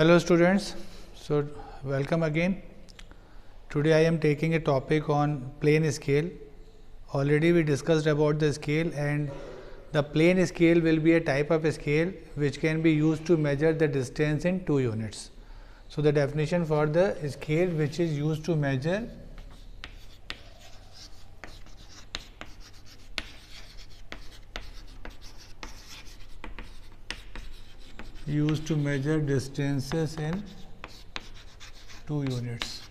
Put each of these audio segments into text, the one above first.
Hello students, so welcome again. Today I am taking a topic on plane scale. Already we discussed about the scale, and the plane scale will be a type of scale which can be used to measure the distance in 2 units. So the definition for the scale which is used to measure distances in 2 units,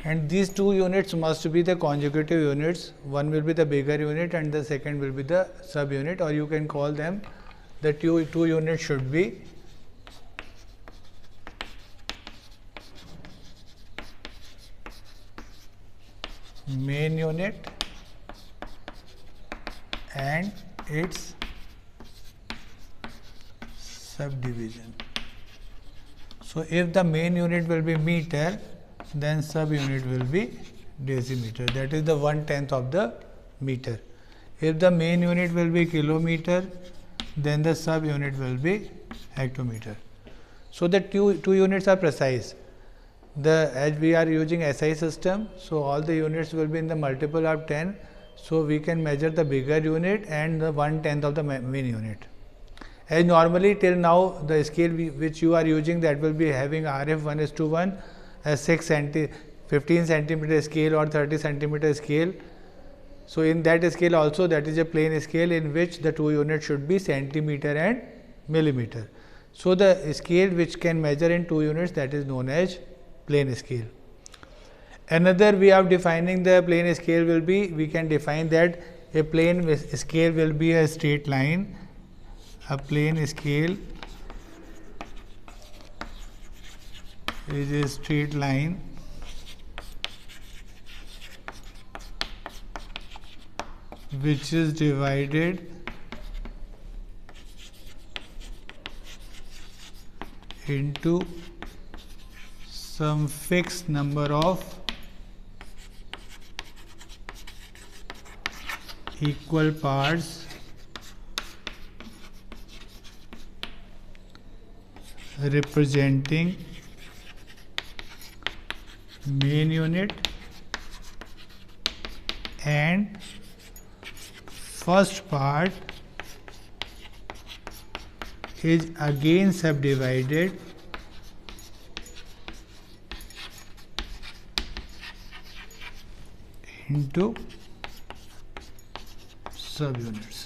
and these 2 units must be the consecutive units. One will be the bigger unit and the second will be the sub unit, or you can call them the two units should be main unit and its subdivision. So if the main unit will be meter, then sub unit will be decimeter, that is the 1/10 of the meter. If the main unit will be kilometer, then the sub unit will be hectometer. So the two units are precise. As we are using SI system, so all the units will be in the multiple of 10. So we can measure the bigger unit and the 1/10 of the main unit. As normally till now the scale which you are using, that will be having RF 1:1, a 15 centimeter scale or 30 centimeter scale. So in that scale also, that is a plane scale in which the 2 units should be centimeter and millimeter. So the scale which can measure in 2 units, that is known as plane scale. Another way of defining the plane scale will be, we can define that a plane scale will be a straight line. A plane scale is a straight line which is divided into some fixed number of equal parts representing main unit and first part is again subdivided into subunits.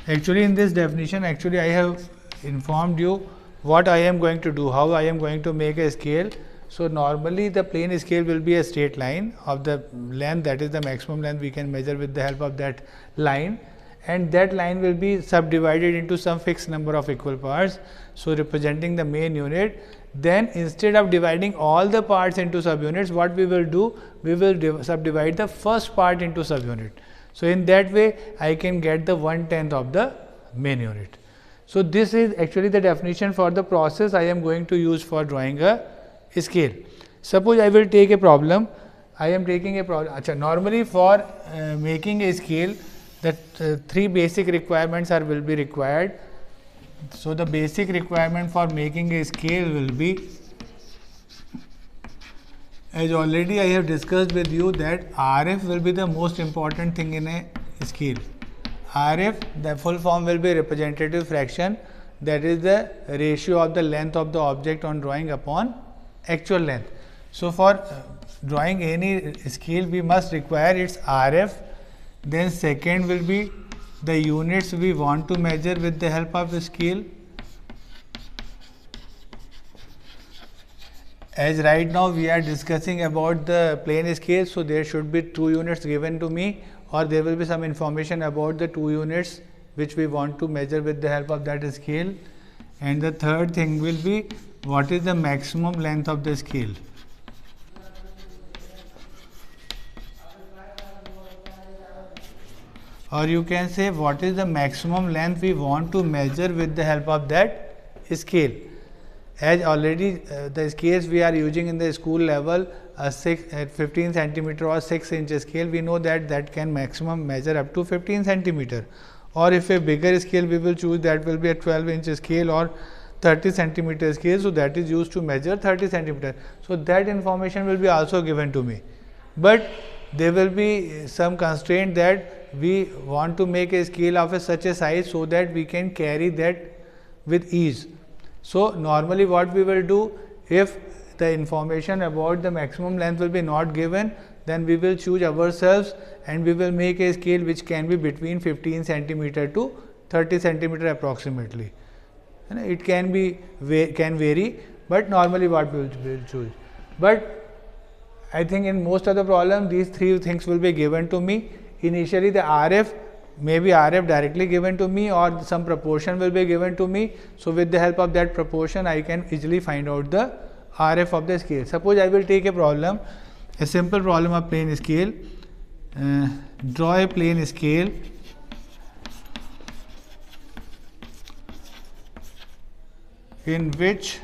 Actually in this definition, actually I have informed you what I am going to do, how I am going to make a scale. So normally the plane scale will be a straight line of the length, that is the maximum length we can measure with the help of that line, and that line will be subdivided into some fixed number of equal parts, so representing the main unit. Then instead of dividing all the parts into subunits, what we will do, we will subdivide the first part into subunit. So in that way I can get the 1/10 of the main unit. So this is actually the definition for the process I am going to use for drawing a scale. Suppose I will take a problem. I am taking a problem. Normally for making a scale, the 3 basic requirements will be required. So the basic requirement for making a scale will be, as already I have discussed with you, that RF will be the most important thing in a scale. RF, the full form will be representative fraction, that is the ratio of the length of the object on drawing upon actual length. So for drawing any scale, we must require its RF. Then second will be the units we want to measure with the help of the scale. As right now we are discussing about the plane scale, so there should be 2 units given to me, or there will be some information about the 2 units which we want to measure with the help of that scale. And the third thing will be, what is the maximum length of the scale. Or you can say, what is the maximum length we want to measure with the help of that scale. As already the scales we are using in the school level, a 15 centimeter or 6 inch scale, we know that can maximum measure up to 15 centimeter. Or if a bigger scale we will choose, that will be a 12 inch scale or 30 centimeter scale, so that is used to measure 30 centimeter. So that information will be also given to me, but there will be some constraint that we want to make a scale of such a size so that we can carry that with ease. So normally what we will do, if the information about the maximum length will be not given, then we will choose ourselves and we will make a scale which can be between 15 centimeter to 30 centimeter approximately. It can vary, but normally what we will choose. But I think in most of the problem these three things will be given to me. Initially the RF, maybe RF directly given to me or some proportion will be given to me. So with the help of that proportion I can easily find out the RF of the scale. Suppose I will take a problem, a simple problem of plane scale. Draw a plane scale in which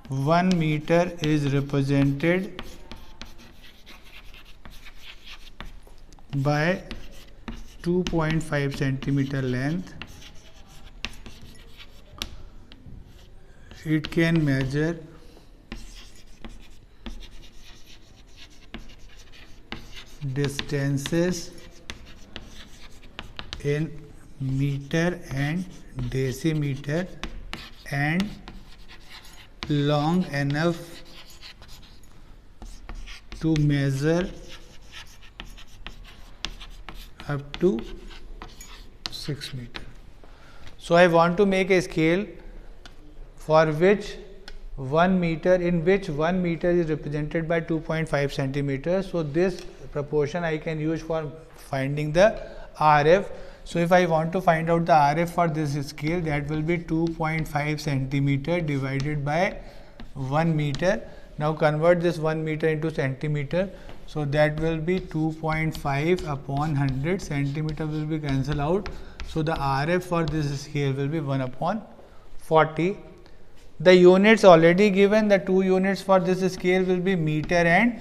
one meter is represented by 2.5 centimeter length. It can measure distances in meter and decimeter and long enough to measure up to 6 meter. So I want to make a scale for which 1 meter, in which 1 meter is represented by 2.5 centimeters. So this proportion I can use for finding the RF. So if I want to find out the RF for this scale, that will be 2.5 centimeter divided by 1 meter. Now convert this 1 meter into centimeter. So that will be 2.5 upon 100. Centimeter will be cancelled out. So the RF for this scale will be 1 upon 40. The units already given, the 2 units for this scale will be meter and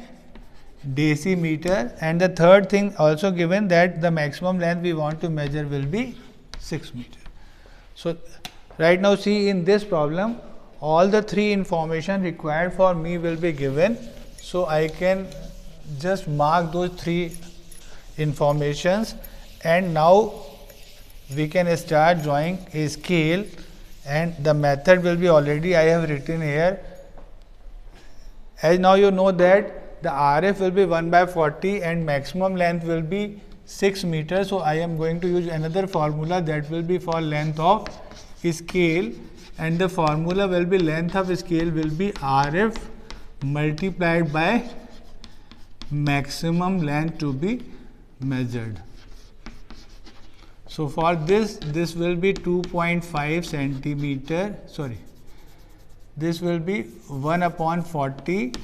decimeter, and the third thing also given, that the maximum length we want to measure will be 6 meter. So right now see, in this problem all the 3 information required for me will be given. So I can just mark those 3 informations, and now we can start drawing a scale, and the method will be already I have written here. As now you know that the RF will be 1 by 40 and maximum length will be 6 meters. So I am going to use another formula that will be for length of scale, and the formula will be length of scale will be RF multiplied by maximum length to be measured. So for this will be 2.5 centimeter, sorry, this will be 1 upon 40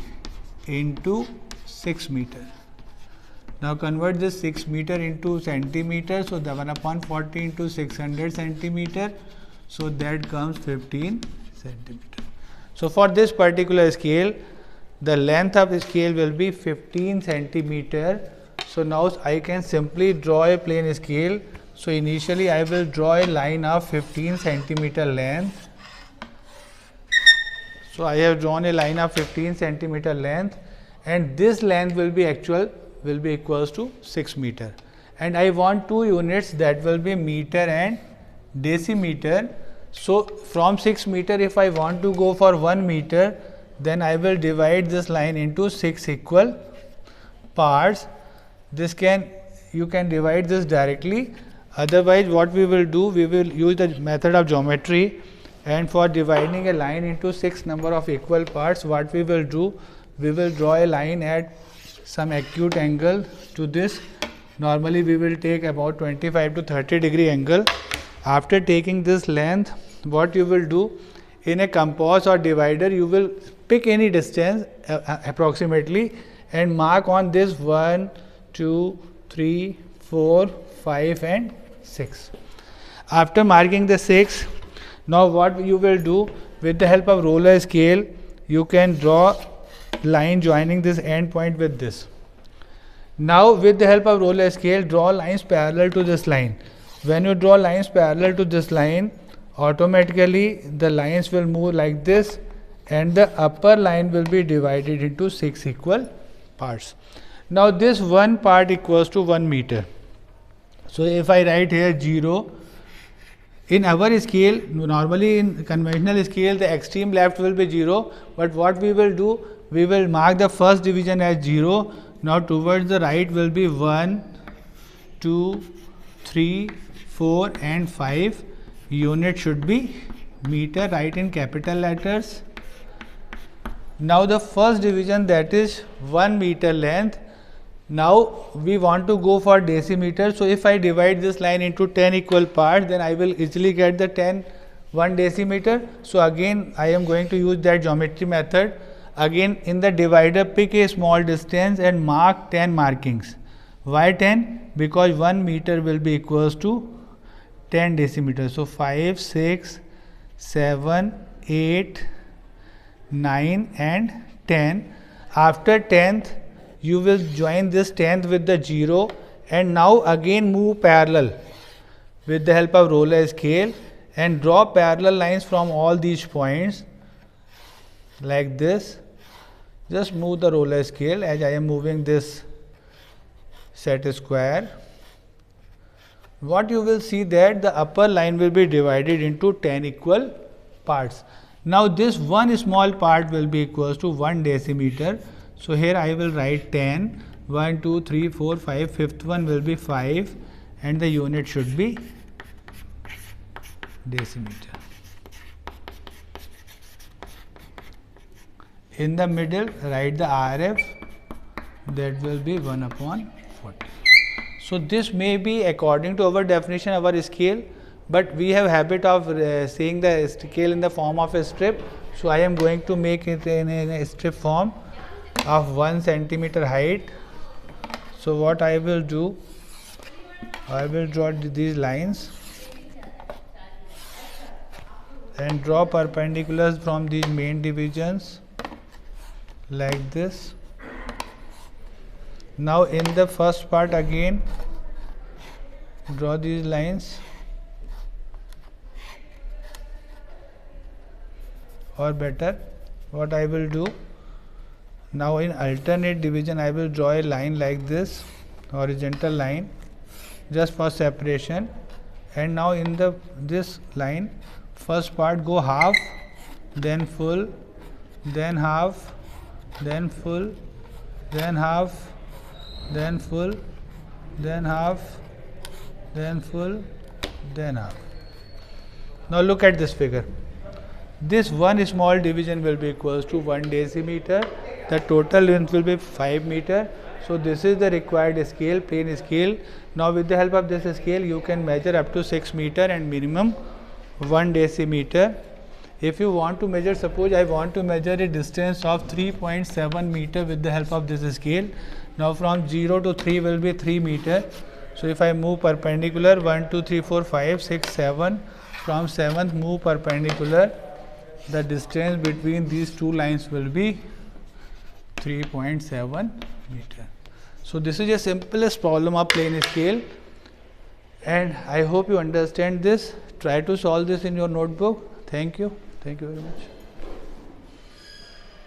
into 6 meter. Now convert this 6 meter into centimeter. So the 1 upon 40 into 600 centimeter. So that comes 15 centimeter. So for this particular scale, the length of the scale will be 15 centimeter. So now I can simply draw a plane scale. So initially I will draw a line of 15 centimeter length. So I have drawn a line of 15 centimeter length, and this length will be equals to 6 meter, and I want 2 units, that will be meter and decimeter. So from 6 meter, if I want to go for 1 meter, then I will divide this line into 6 equal parts. You can divide this directly. Otherwise what we will do, we will use the method of geometry, and for dividing a line into 6 number of equal parts, what we will do, we will draw a line at some acute angle to this. Normally we will take about 25 to 30 degree angle. After taking this length, what you will do, in a compass or divider you will pick any distance approximately and mark on this 1, 2, 3, 4, 5 and 6. After marking the 6, now what you will do, with the help of roller scale, you can draw line joining this end point with this. Now with the help of roller scale, draw lines parallel to this line. When you draw lines parallel to this line, automatically the lines will move like this, and the upper line will be divided into 6 equal parts. Now this one part equals to 1 meter. So if I write here 0, in our scale, normally in conventional scale the extreme left will be 0, but what we will do, we will mark the first division as 0. Now towards the right will be 1, 2, 3, 4 and 5. Unit should be meter, write in capital letters. Now the first division, that is 1 meter length. Now we want to go for decimeter. So if I divide this line into 10 equal parts, then I will easily get the 1 decimeter. So again I am going to use that geometry method. Again in the divider, pick a small distance and mark 10 markings. Why 10? Because 1 meter will be equals to 10 decimeters. So 5, 6, 7, 8, 9 and 10. After 10th, you will join this 10th with the 0, and now again move parallel with the help of roller scale and draw parallel lines from all these points like this. Just move the roller scale as I am moving this set square. What you will see that the upper line will be divided into 10 equal parts. Now this one small part will be equals to 1 decimeter. So here I will write 10, 1, 2, 3, 4, 5, fifth one will be 5 and the unit should be decimeter. In the middle write the RF, that will be 1 upon 40. So this may be according to our definition, our scale, but we have habit of seeing the scale in the form of a strip. So I am going to make it in a strip form of 1 centimeter height. So what I will do, I will draw these lines and draw perpendiculars from these main divisions like this. Now in the first part again draw these lines, or better what I will do, now in alternate division I will draw a line like this, horizontal line, just for separation. And now in this line, first part go half, then full, then half, then full, then half, then full, then half, then full, then half. Now look at this figure. This one small division will be equals to 1 decimeter. The total length will be 5 meter. So this is the required scale, plane scale. Now with the help of this scale, you can measure up to 6 meter and minimum 1 decimeter. If you want to measure, suppose I want to measure a distance of 3.7 meter with the help of this scale. Now from 0 to 3 will be 3 meter. So if I move perpendicular 1, 2, 3, 4, 5, 6, 7, from 7th move perpendicular, the distance between these two lines will be 3.7 meter. So this is a simplest problem of plane scale, and I hope you understand this. Try to solve this in your notebook. Thank you. Thank you very much.